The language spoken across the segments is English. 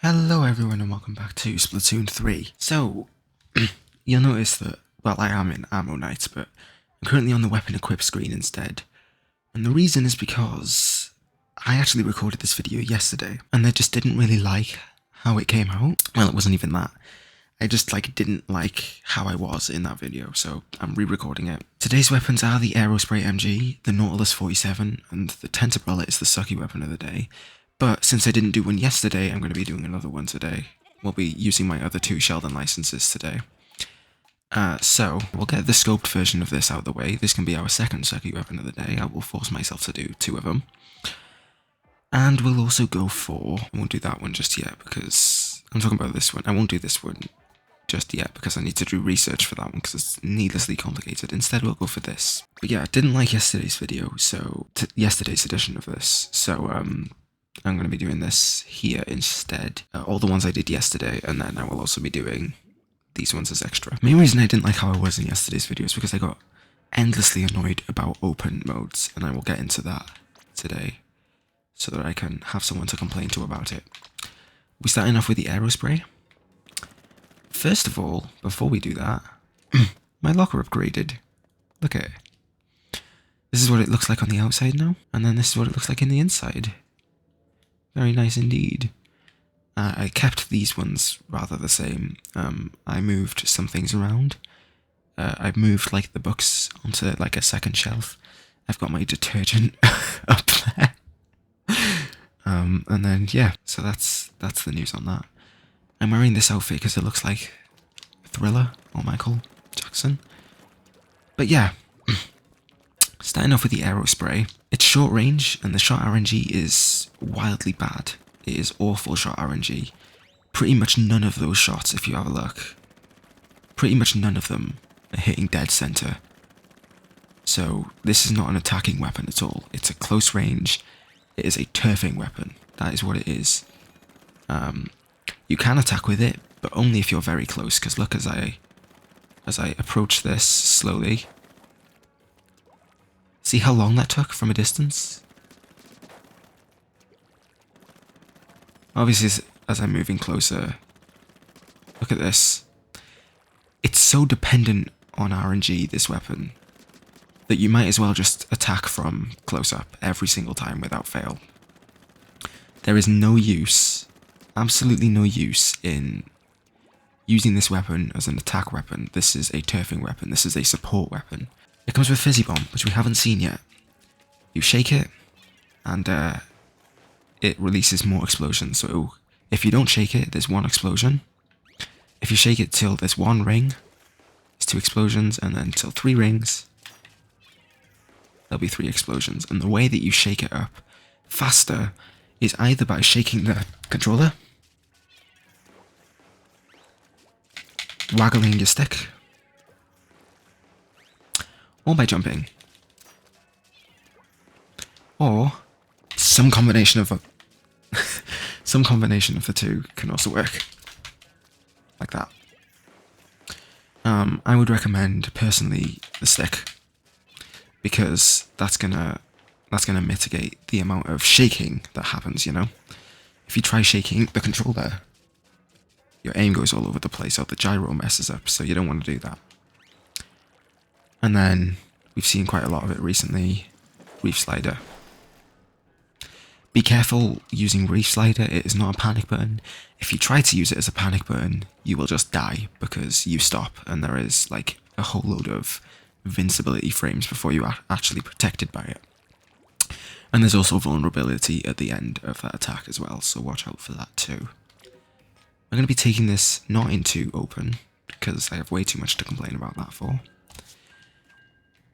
Hello everyone and welcome back to Splatoon 3. So, you'll notice that, well, I am in Ammo Night, but I'm currently on the weapon equip screen instead. And the reason is because I actually recorded this video yesterday, and I just didn't really like how it came out. Well, it wasn't even that. I just, didn't like how I was in that video, so I'm re-recording it. Today's weapons are the Aerospray MG, the Nautilus 47, and the Tenta Brella is the sucky weapon of the day. But since I didn't do one yesterday, I'm going to be doing another one today. We'll be using my other two Sheldon licenses today. So, we'll get the scoped version of this out of the way. This can be our second sucky weapon of the day. I will force myself to do two of them. And we'll also go for... I won't do that one just yet because... I'm talking about this one. I won't do this one just yet because I need to do research for that one because it's needlessly complicated. Instead, we'll go for this. But yeah, I didn't like yesterday's video, so... yesterday's edition of this, so, I'm going to be doing this here instead. All the ones I did yesterday, and then I will also be doing these ones as extra. The main reason I didn't like how I was in yesterday's video is because I got endlessly annoyed about open modes, and I will get into that today, so that I can have someone to complain to about it. We're starting off with the Aerospray. First of all, before we do that, my locker upgraded. Look at it. This is what it looks like on the outside now, and then this is what it looks like in the inside. Very nice indeed. I kept these ones rather the same. I moved some things around. I moved the books onto a second shelf. I've got my detergent up there. And then yeah, so that's the news on that. I'm wearing this outfit because it looks like Thriller or Michael Jackson. But yeah, starting off with the Aerospray. It's short range, and the shot RNG is wildly bad. It is awful shot RNG. Pretty much none of those shots, if you have a look, pretty much none of them are hitting dead center. So this is not an attacking weapon at all. It's a close range. It is a turfing weapon. That is what it is. You can attack with it, but only if you're very close. Because look, as I approach this slowly. See how long that took from a distance? Obviously, as I'm moving closer, look at this. It's so dependent on RNG, this weapon, that you might as well just attack from close up every single time without fail. There is no use, absolutely no use in using this weapon as an attack weapon. This is a turfing weapon. This is a support weapon. It comes with Fizzy Bomb, which we haven't seen yet. You shake it, and it releases more explosions. So if you don't shake it, there's one explosion. If you shake it till there's one ring, it's two explosions, and then till 3 rings, there'll be 3 explosions. And the way that you shake it up faster is either by shaking the controller, waggling your stick, or by jumping. Or some combination of some combination of the two can also work. Like that. I would recommend personally the stick, because that's gonna mitigate the amount of shaking that happens, you know? If you try shaking the controller, your aim goes all over the place, or the gyro messes up, so you don't want to do that. And then, we've seen quite a lot of it recently, Reef Slider. Be careful using Reef Slider, it is not a panic button. If you try to use it as a panic button, you will just die, because you stop, and there is a whole load of invincibility frames before you are actually protected by it. And there's also vulnerability at the end of that attack as well, so watch out for that too. I'm going to be taking this not into open, because I have way too much to complain about that for,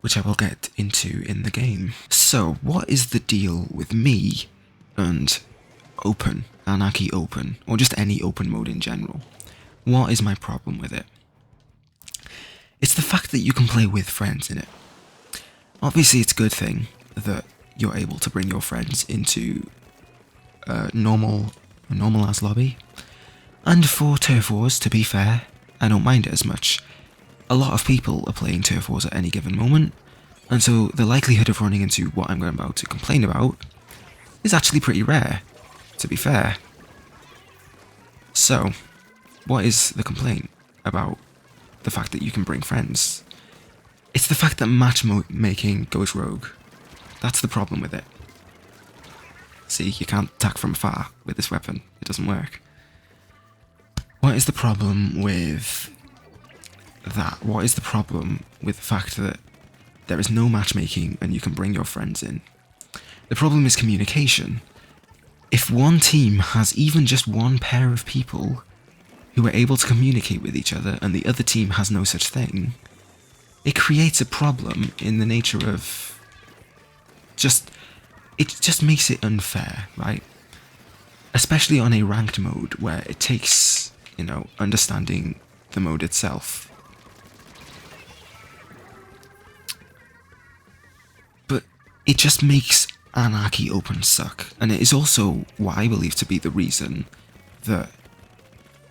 which I will get into in the game. So, what is the deal with me and open, Anarchy open, or just any open mode in general? What is my problem with it? It's the fact that you can play with friends in it. Obviously, it's a good thing that you're able to bring your friends into a normal-ass lobby. And for Turf Wars, to be fair, I don't mind it as much. A lot of people are playing Turf Wars at any given moment, and so the likelihood of running into what I'm about to complain about is actually pretty rare, to be fair. So, what is the complaint about the fact that you can bring friends? It's the fact that matchmaking goes rogue. That's the problem with it. See, you can't attack from afar with this weapon. It doesn't work. What is the problem with that? What is the problem with the fact that there is no matchmaking and you can bring your friends in? The problem is communication. If one team has even just one pair of people who are able to communicate with each other and the other team has no such thing, it creates a problem in the nature of it just makes it unfair, right? Especially on a ranked mode where it takes, understanding the mode itself. But it just makes Anarchy Open suck, and it is also what I believe to be the reason that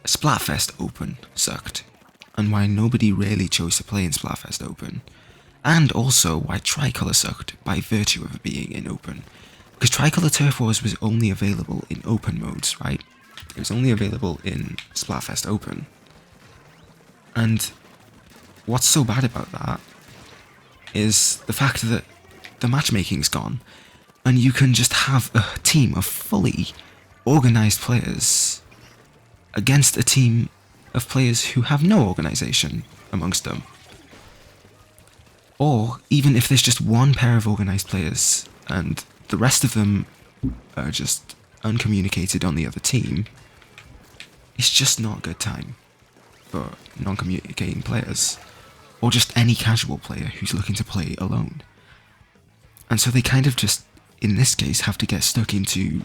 Splatfest Open sucked, and why nobody really chose to play in Splatfest Open, and also why Tricolour sucked by virtue of it being in Open. Because Tricolour Turf Wars was only available in Open modes, right? It was only available in Splatfest Open. And what's so bad about that is the fact that the matchmaking's gone, and you can just have a team of fully organised players against a team of players who have no organisation amongst them. Or even if there's just one pair of organised players and the rest of them are just uncommunicated on the other team, it's just not a good time for non-communicating players, or just any casual player who's looking to play alone. And so they kind of just, in this case, have to get stuck into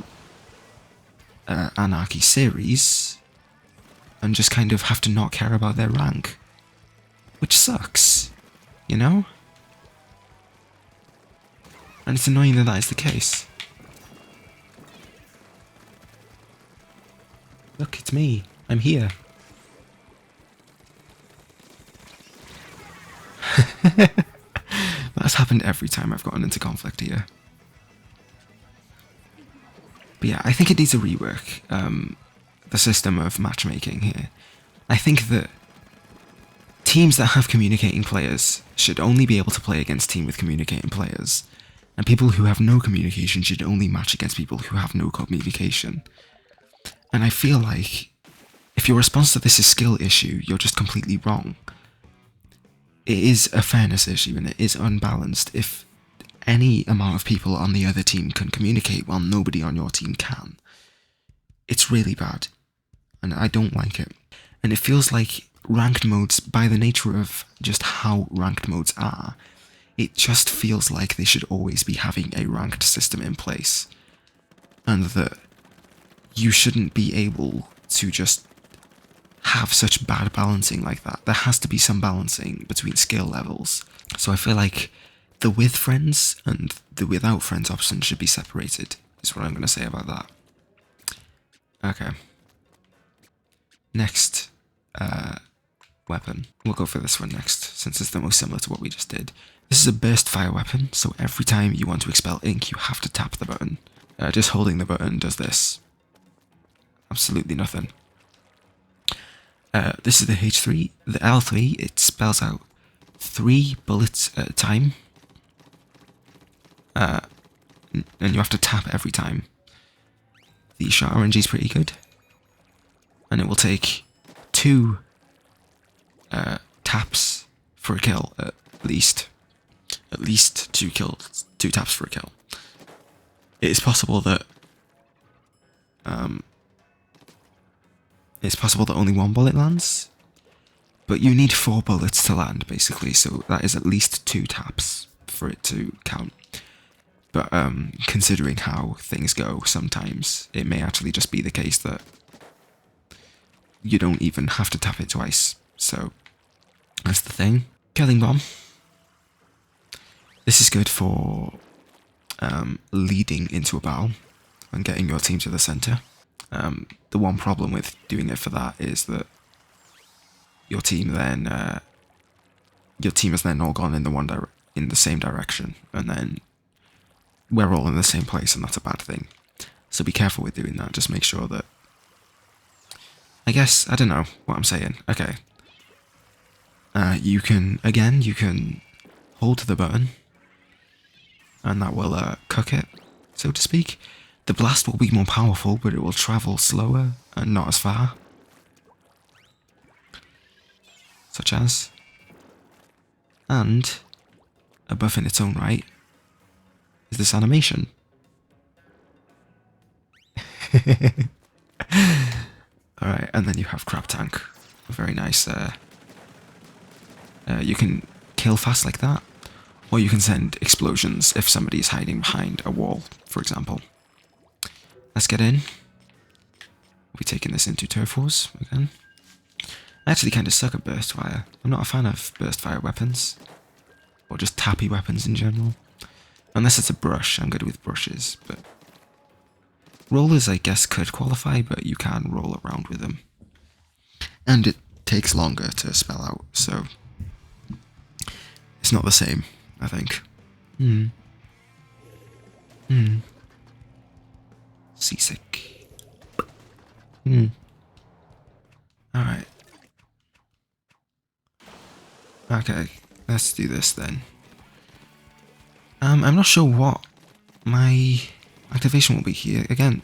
Anarchy series and just kind of have to not care about their rank, which sucks, And it's annoying that that is the case. Look, it's me. I'm here. That's happened every time I've gotten into conflict here. But yeah, I think it needs a rework, the system of matchmaking here. I think that teams that have communicating players should only be able to play against teams with communicating players, and people who have no communication should only match against people who have no communication. And I feel like if your response to this is skill issue, you're just completely wrong. It is a fairness issue, and it is unbalanced if any amount of people on the other team can communicate while nobody on your team can. It's really bad, and I don't like it. And it feels like ranked modes, by the nature of just how ranked modes are, it just feels like they should always be having a ranked system in place, and that you shouldn't be able to just have such bad balancing like that. There has to be some balancing between skill levels. So I feel like the with friends and the without friends option should be separated, is what I'm going to say about that. Okay. Next weapon. We'll go for this one next, since it's the most similar to what we just did. This is a burst fire weapon, so every time you want to expel ink, you have to tap the button. Just holding the button does this. Absolutely nothing. This is the H3. The L-3, it spells out 3 bullets at a time. And you have to tap every time. The shot RNG is pretty good. And it will take 2 taps for a kill, at least. At least 2 taps for a kill. It is possible that only 1 bullet lands, but you need 4 bullets to land, basically, so that is at least 2 taps for it to count. But considering how things go, sometimes it may actually just be the case that you don't even have to tap it twice, so that's the thing. Killing Bomb. This is good for leading into a battle and getting your team to the centre. The one problem with doing it for that is that your team has then all gone in the same direction, and then we're all in the same place, and that's a bad thing. So be careful with doing that. Just make sure that I guess, I don't know what I'm saying. Okay. You can hold the button, and that will cook it, so to speak. The blast will be more powerful, but it will travel slower and not as far. Such as. And, a buff in its own right, is this animation. Alright, and then you have Crab Tank. A very nice, you can kill fast like that, or you can send explosions if somebody is hiding behind a wall, for example. Let's get in. We'll be taking this into turf wars again. I actually kind of suck at burst fire. I'm not a fan of burst fire weapons, or just tappy weapons in general. Unless it's a brush, I'm good with brushes, but rollers I guess could qualify, but you can roll around with them. And it takes longer to spell out, so it's not the same, I think. Seasick. Alright. Okay, let's do this then. I'm not sure what my activation will be here. Again,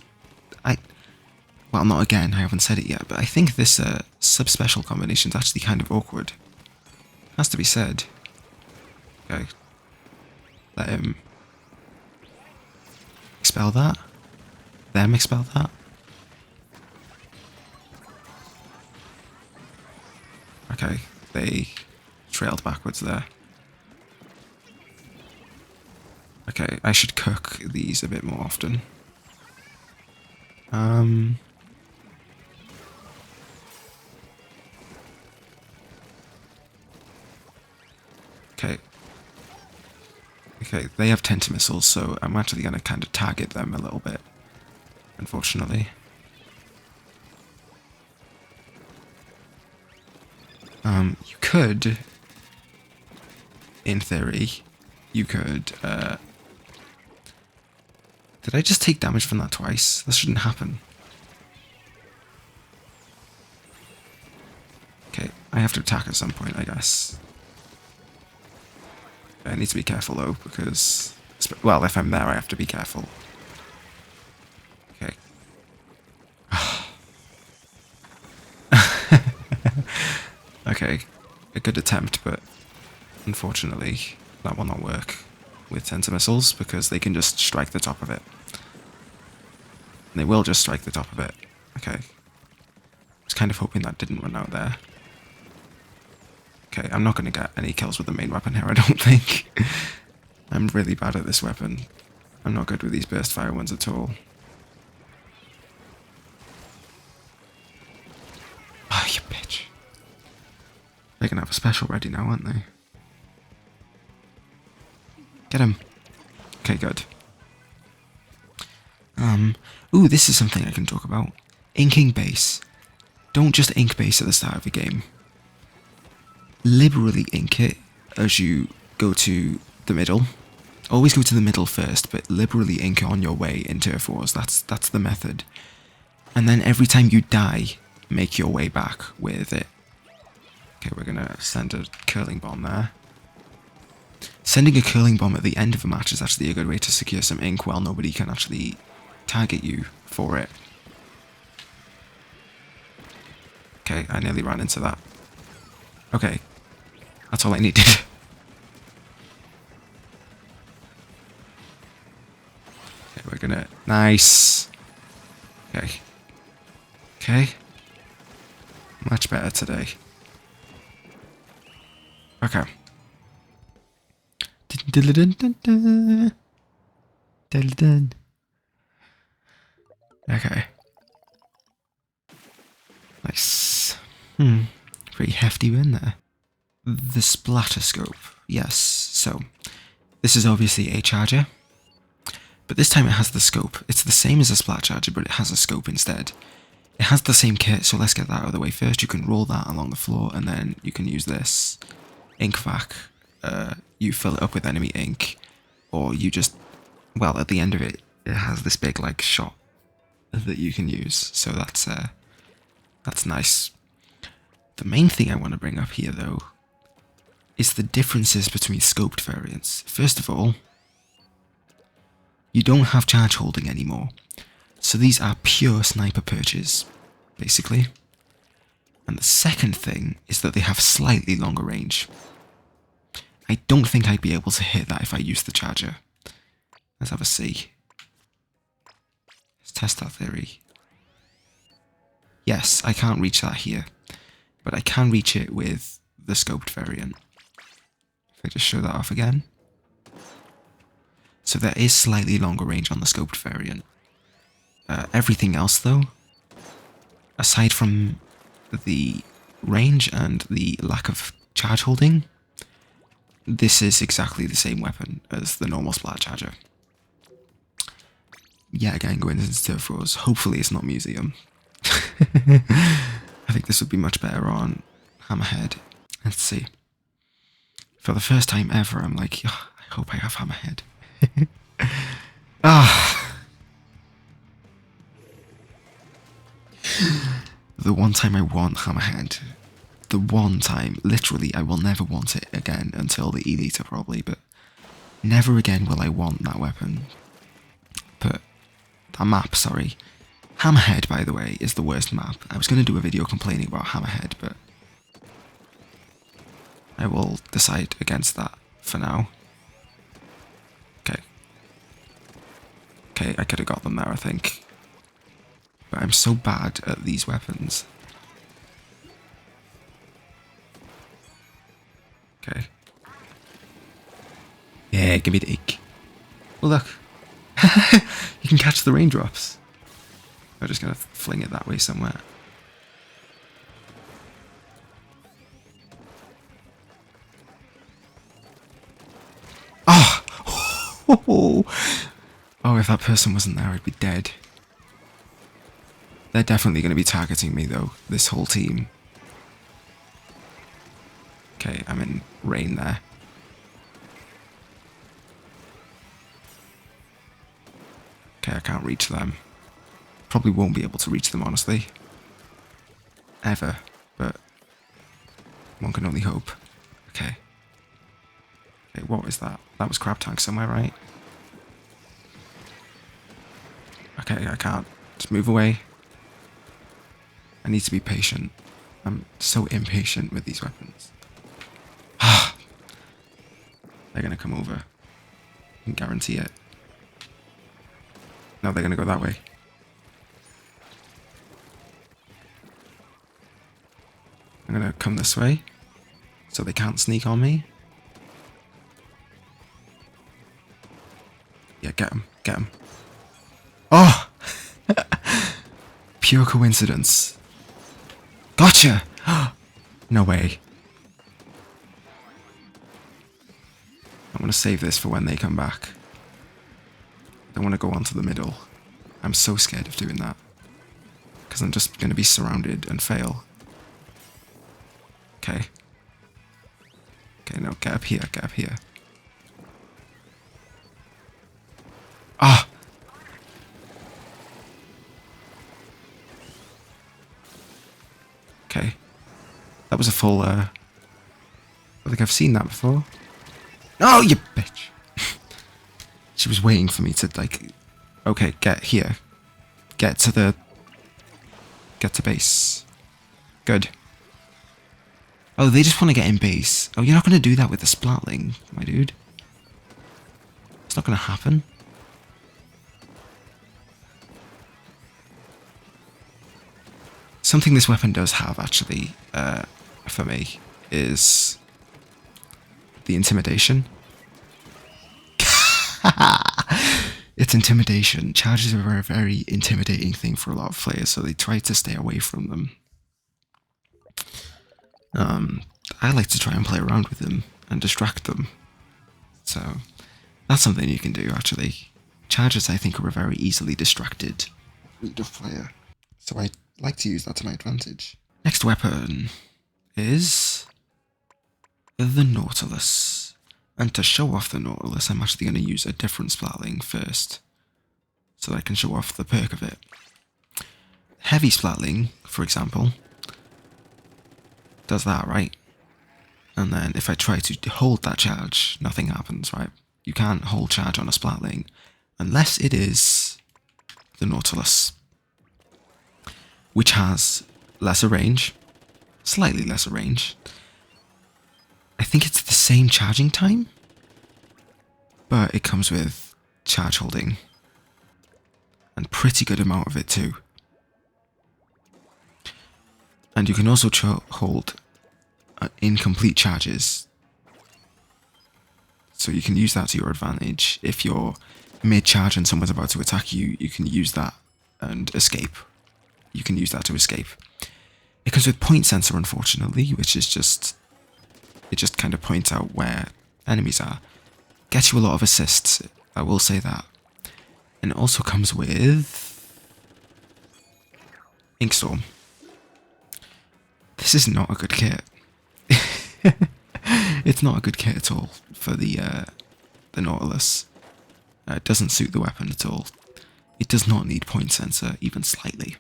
well, not again, I haven't said it yet, but I think this sub-special combination is actually kind of awkward. Has to be said. Okay. Let him expel that. Them expel that. Okay, they trailed backwards there. Okay, I should cook these a bit more often. Okay. Okay, they have Tenta missiles, so I'm actually going to kind of target them a little bit, unfortunately. You could, in theory, you could, did I just take damage from that twice? This shouldn't happen. Okay, I have to attack at some point, I guess. I need to be careful though, because, well, if I'm there, I have to be careful. Okay. Okay, a good attempt, but unfortunately, that will not work with Tenta missiles, because they can just strike the top of it. And they will just strike the top of it. Okay. I was kind of hoping that didn't run out there. Okay, I'm not going to get any kills with the main weapon here, I don't think. I'm really bad at this weapon. I'm not good with these burst fire ones at all. Oh, you bitch. They're going to have a special ready now, aren't they? Get him. Okay, good. Ooh, this is something I can talk about. Inking base. Don't just ink base at the start of a game. Liberally ink it as you go to the middle. Always go to the middle first, but liberally ink it on your way in turf wars. That's the method. And then every time you die, make your way back with it. Okay, we're gonna send a curling bomb there. Sending a curling bomb at the end of a match is actually a good way to secure some ink while nobody can actually target you for it. Okay, I nearly ran into that. Okay, that's all I needed. Okay, we're gonna... Nice! Okay. Okay. Much better today. Okay. Okay. Nice. Pretty hefty win there. The Splatterscope. Yes, so this is obviously a charger, but this time it has the scope. It's the same as a splat charger, but it has a scope instead. It has the same kit, so let's get that out of the way first. You can roll that along the floor, and then you can use this ink vac. You fill it up with enemy ink, or you just, well, at the end of it, it has this big like shot that you can use. So that's That's nice. The main thing I want to bring up here, though, is the differences between scoped variants. First of all, you don't have charge holding anymore. So these are pure sniper perches, basically. And the second thing is that they have slightly longer range. I don't think I'd be able to hit that if I used the charger. Let's have a see. Let's test that theory. Yes, I can't reach that here, but I can reach it with the scoped variant. If I just show that off again. So there is slightly longer range on the scoped variant. Everything else though, aside from the range and the lack of charge holding, this is exactly the same weapon as the normal splat charger. Yeah, again, going into turf wars. Hopefully it's not museum. I think this would be much better on Hammerhead. Let's see. For the first time ever, I'm like, oh, I hope I have Hammerhead. The one time I want Hammerhead. The one time, literally, I will never want it again until the Elite probably, but never again will I want that weapon. But that map, sorry. Hammerhead, by the way, is the worst map. I was going to do a video complaining about Hammerhead, but I will decide against that for now. Okay. Okay, I could have got them there, I think. But I'm so bad at these weapons. Okay. Yeah, give me the egg. Oh, look. You can catch the raindrops. I'm just going to fling it that way somewhere. Oh! Oh, if that person wasn't there, I'd be dead. They're definitely going to be targeting me, though, this whole team. Okay, I'm in rain there. Okay, I can't reach them. Probably won't be able to reach them, honestly. Ever, but one can only hope. Okay. Okay, what was that? That was Crab Tank somewhere, right? Okay, I can't. Just move away. I need to be patient. I'm so impatient with these weapons. They're gonna come over. I can guarantee it. No, they're gonna go that way. I'm gonna come this way, so they can't sneak on me. Yeah, get him, get him. Oh! Pure coincidence. Gotcha! No way. I'm gonna save this for when they come back. I don't want to go onto the middle. I'm so scared of doing that. Because I'm just gonna be surrounded and fail. Okay. Okay, no, get up here, get up here. Ah! Okay. That was a full, I think I've seen that before. Oh, you bitch! She was waiting for me to, like... Okay, get here. Get to base. Good. Oh, they just want to get in base. Oh, you're not going to do that with the Splatling, my dude. It's not going to happen. Something this weapon does have, actually, for me, is the intimidation. It's intimidation. Charges are a very intimidating thing for a lot of players, so they try to stay away from them. I like to try and play around with them and distract them. So, that's something you can do, actually. Charges, I think, are a very easily distracted breed of player. So I like to use that to my advantage. Next weapon is the Nautilus. And to show off the Nautilus, I'm actually going to use a different Splatling first, so that I can show off the perk of it. Heavy Splatling, for example, does that, right? And then if I try to hold that charge, nothing happens, right? You can't hold charge on a splatling unless it is the Nautilus, which has lesser range, slightly lesser range. I think it's the same charging time, but it comes with charge holding, and pretty good amount of it too. And you can also hold incomplete charges, so you can use that to your advantage. If you're mid-charge and someone's about to attack you, you can use that and escape. You can use that to escape. It comes with point sensor, unfortunately, which is just... it just kind of points out where enemies are. Gets you a lot of assists, I will say that. And it also comes with... Inkstorm. This is not a good kit. It's not a good kit at all for the Nautilus. It doesn't suit the weapon at all. It does not need point sensor, even slightly.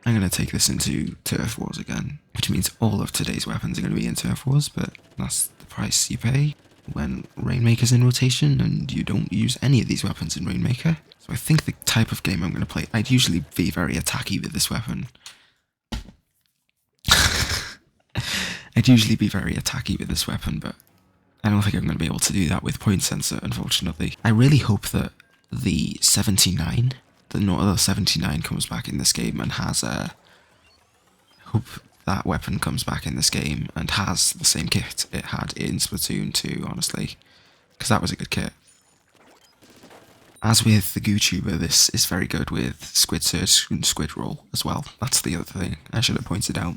I'm going to take this into Turf Wars again, which means all of today's weapons are going to be in Turf Wars, but that's the price you pay when Rainmaker's in rotation and you don't use any of these weapons in Rainmaker. So I think the type of game I'm going to play, I'd usually be very attacky with this weapon. I'd usually be very attacky with this weapon, but I don't think I'm going to be able to do that with point sensor, unfortunately. I really hope that the 79, the Nautilus 79 comes back in this game and has a... hope that weapon comes back in this game and has the same kit it had in Splatoon 2, honestly. Because that was a good kit. As with the GooTuber, this is very good with Squid Search and Squid Roll as well. That's the other thing I should have pointed out.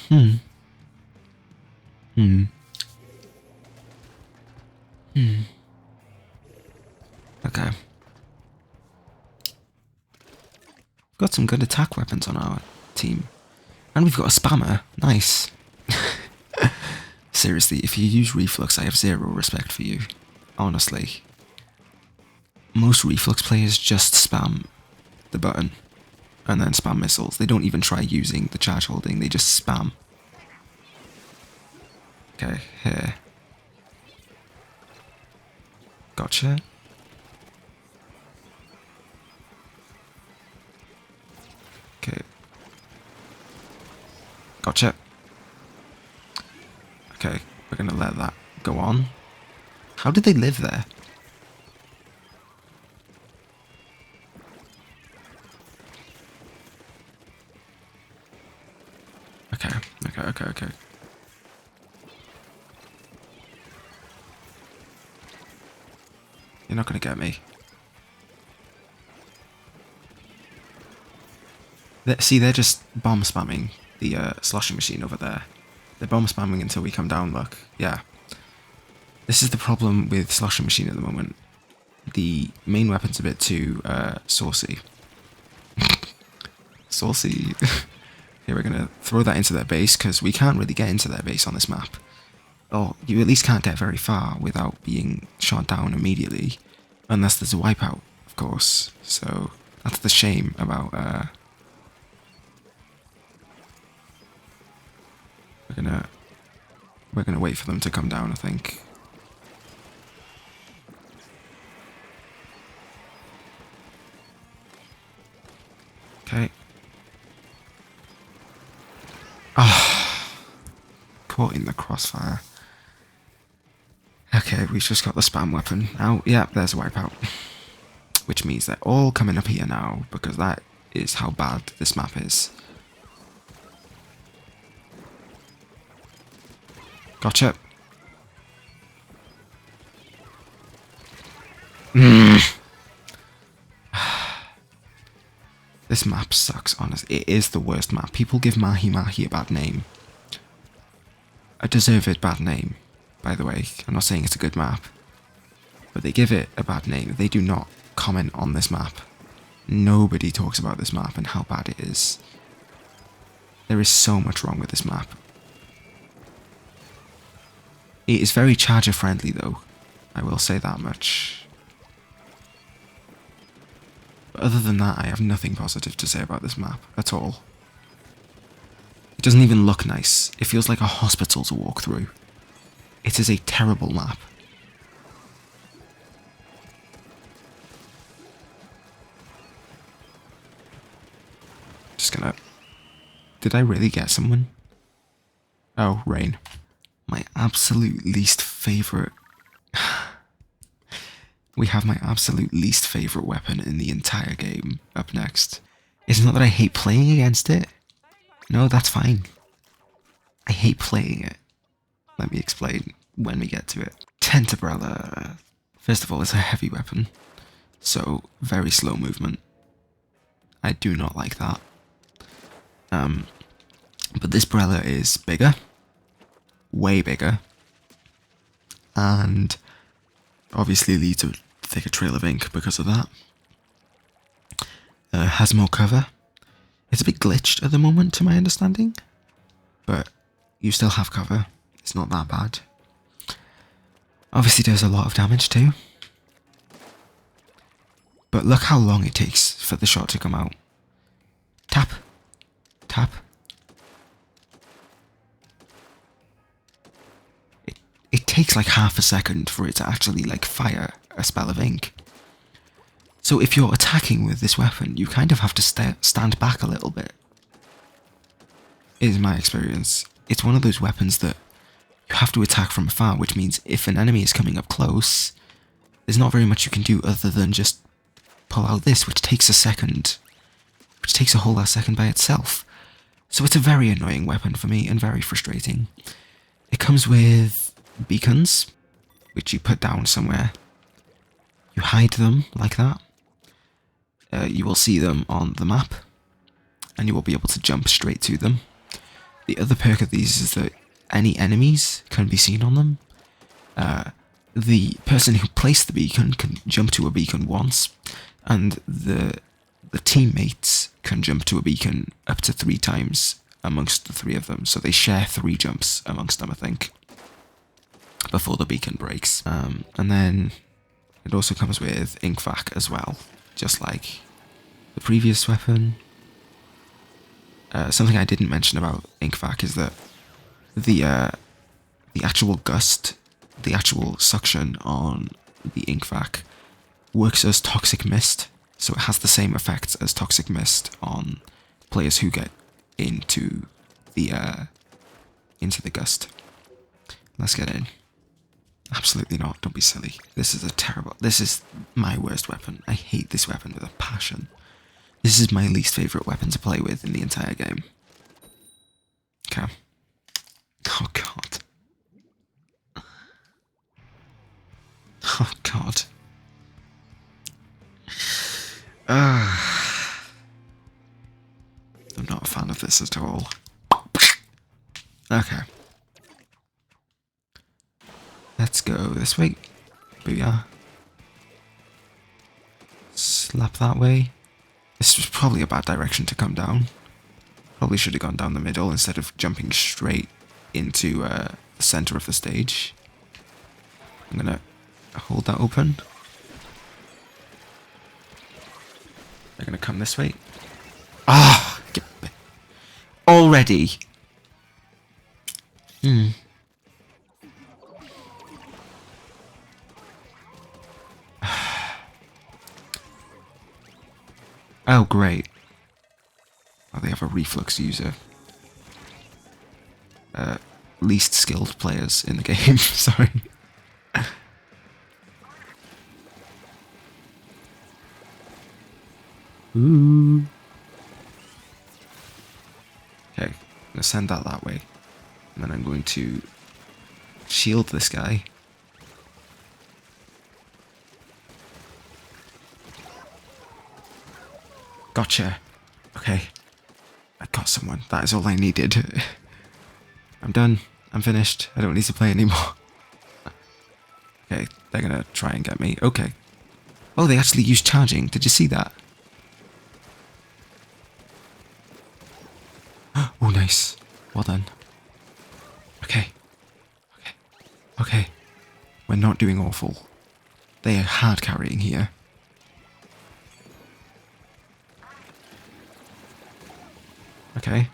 Okay. We've got some good attack weapons on our team. And we've got a spammer. Nice. Seriously, if you use Reflux, I have zero respect for you. Honestly. Most Reflux players just spam the button. And then spam missiles. They don't even try using the charge holding, they just spam. Okay, here. Gotcha. Okay. Gotcha. Okay, we're gonna let that go on. How did they live there? Okay. You're not gonna get me. See, they're just bomb spamming the sloshing machine over there. They're bomb spamming until we come down, look. Yeah. This is the problem with sloshing machine at the moment. The main weapon's a bit too saucy. Saucy. Okay, we're gonna throw that into their base, because we can't really get into their base on this map. Or you at least can't get very far without being shot down immediately. Unless there's a wipeout, of course. So, that's the shame about, We're gonna wait for them to come down, I think. Okay. Ah, caught in the crossfire. Okay, we've just got the spam weapon. Oh, yeah, there's a wipeout. Which means they're all coming up here now, because that is how bad this map is. Gotcha. This map sucks, honestly. It is the worst map. People give Mahi Mahi a bad name. A deserved bad name, by the way. I'm not saying it's a good map. But they give it a bad name. They do not comment on this map. Nobody talks about this map and how bad it is. There is so much wrong with this map. It is very charger friendly though. I will say that much. But other than that, I have nothing positive to say about this map at all. It doesn't even look nice. It feels like a hospital to walk through. It is a terrible map. Just gonna... Did I really get someone? Oh, rain. My absolute least favourite... We have my absolute least favourite weapon in the entire game up next. It's not that I hate playing against it. No, that's fine. I hate playing it. Let me explain when we get to it. Tenta Brella. First of all, it's a heavy weapon, so very slow movement. I do not like that. But this Brella is bigger, way bigger, and obviously leaves a thicker trail of ink because of that. Has more cover. It's a bit glitched at the moment, to my understanding, but you still have cover. It's not that bad. Obviously does a lot of damage too. But look how long it takes for the shot to come out. Tap. Tap. It takes like half a second for it to actually like fire a spell of ink. So if you're attacking with this weapon, you kind of have to stand back a little bit. Is my experience. It's one of those weapons that you have to attack from afar, which means if an enemy is coming up close, there's not very much you can do other than just pull out this, which takes a second. Which takes a whole last second by itself. So it's a very annoying weapon for me and very frustrating. It comes with beacons, which you put down somewhere. You hide them like that. You will see them on the map, and you will be able to jump straight to them. The other perk of these is that any enemies can be seen on them. The person who placed the beacon can jump to a beacon once, and the teammates can jump to a beacon up to 3 times amongst the 3 of them. So they share 3 jumps amongst them, I think, before the beacon breaks. And then it also comes with ink vac as well, just like the previous weapon. Something I didn't mention about ink vac is that the actual gust, the actual suction on the ink vac works as toxic mist, so it has the same effects as toxic mist on players who get into the gust. Let's get in. Absolutely not, don't be silly. This is my worst weapon. I hate this weapon with a passion. This is my least favourite weapon to play with in the entire game. Okay. Oh god. Oh god. I'm not a fan of this at all. Okay. Let's go this way. Booyah. Slap that way. This was probably a bad direction to come down. Probably should have gone down the middle instead of jumping straight into the center of the stage. I'm gonna hold that open. They're gonna come this way. Ah! Already! Oh, great. Oh, they have a reflux user. Least skilled players in the game, sorry. Ooh. Okay, I'm gonna send that way. And then I'm going to shield this guy. Gotcha. Okay. I got someone. That is all I needed. I'm done. I'm finished. I don't need to play anymore. Okay, they're gonna try and get me. Okay. Oh, they actually used charging. Did you see that? Oh, nice. Well done. Okay. Okay. Okay. We're not doing awful. They are hard carrying here. Okay.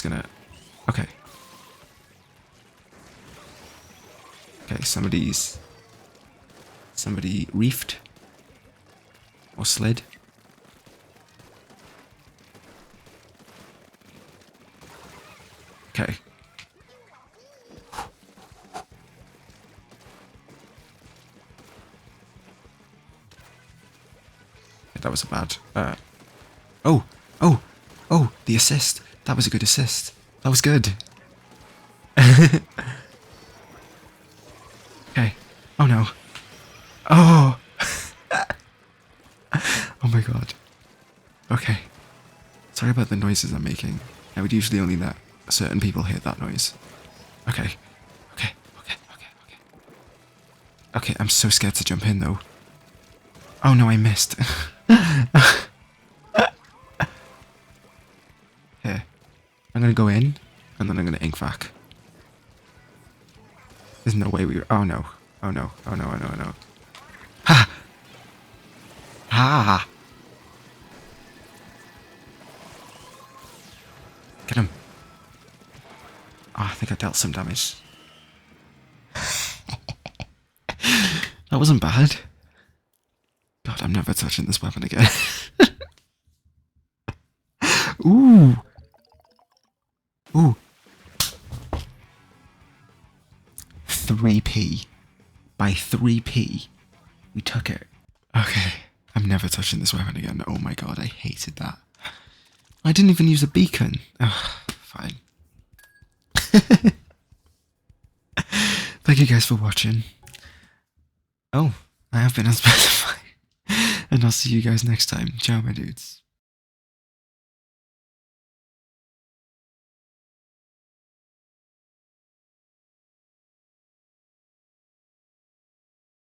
just gonna... Okay. Okay, somebody reefed. Or slid. Okay. That was a bad... Oh! The assist! That was a good assist. That was good. Okay. Oh no. Oh! Oh my god. Okay. Sorry about the noises I'm making. I would usually only let certain people hear that noise. Okay. Okay, I'm so scared to jump in though. Oh no, I missed. Here. I'm gonna go in, and then I'm gonna ink vac. There's no way we were... Oh no. Oh no. Ha! Ha! Get him. Oh, I think I dealt some damage. That wasn't bad. God, I'm never touching this weapon again. Ooh! 3p. By 3p, we took it. Okay, I'm never touching this weapon again. Oh my god, I hated that. I didn't even use a beacon. Ugh, fine. Thank you guys for watching. Oh, I have been unspecified. And I'll see you guys next time. Ciao, my dudes.